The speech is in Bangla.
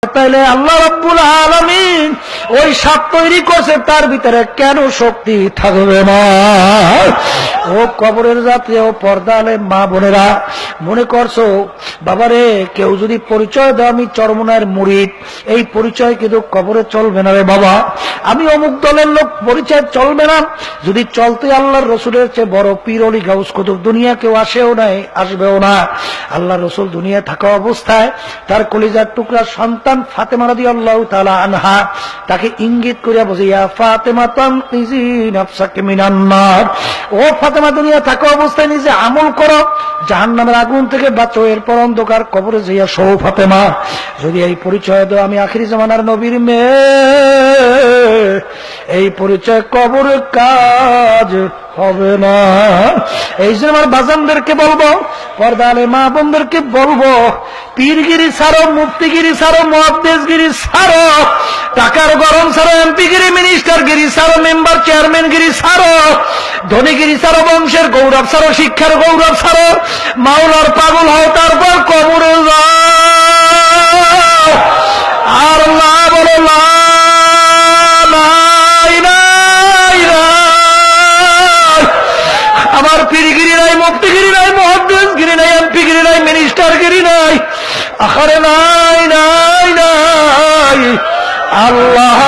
তাইলে আল্লাহ রাব্বুল আলামিন ওই সাপ তৈরি করছে, তার ভিতরে কেন শক্তি থাকবে না? ও কবরের জাতীয় পর্দালে মা বোনেরা, মনে করছো বাবারে কেউ যদি পরিচয় দেয় আমি চরমনার মুরিদ, এই পরিচয় কিন্তু কবরে চলবে না রে বাবা। আমি অমুক দলের লোক, পরিচয় চলবে না। যদি চলতে আল্লাহর রসুলের চেয়ে বড় পীর অলি গাউস কুতুব দুনিয়া কেউ আসেও নাই, আসবেও না। আল্লাহ রসুল দুনিয়া থাকা অবস্থায় তার কলিজার টুকরা সন্তান ফাতেমা রাদিয়াল্লাহু তাআলা আনহা তাকে ইঙ্গিত করিয়া বলে, ইয়া ফাতেমা তানকিজি নাফসাকে মিনান নার, ও ফাতেমা দুনিয়া থাকা অবস্থায় নিজে আমল করো, জাহান্নামের আগুন থেকে বাঁচো, এরপর অন্ধকার কবরে যাইয়া শো ফাতেমা। যদি এই পরিচয় দাও আমি আখিরি জামানার নবীর মেয়ে, এই পরিচয় কবরে কাজ হবে না। এই জন্য আমার বাজানদেরকে বলবো, পর্দালে মা বোনদেরকে বলবো, পীরগিরি ছাড়ো, মুফতিগিরি ছাড়ো, মুহাদ্দিসগিরি ছাড়ো, টাকার গরম ছাড়ো, এমপিগিরি, মিনিস্টারগিরি ছাড়ো, মেম্বার চেয়ারম্যানগিরি ছাড়ো, ধনীগিরি ছাড়ো, বংশের গৌরব ছাড়ো, শিক্ষার গৌরব ছাড়ো, মাওলার পাগল হও, তারপর কবরে যাও। আর না বলো না, আমার পীরগিরি নাই, মুফতিগিরি নাই, মুহাদ্দিসগিরি নাই, এমপিগিরি নাই, মিনিস্টারগিরি নাই, আখারে নাই নাই নাই, আল্লাহ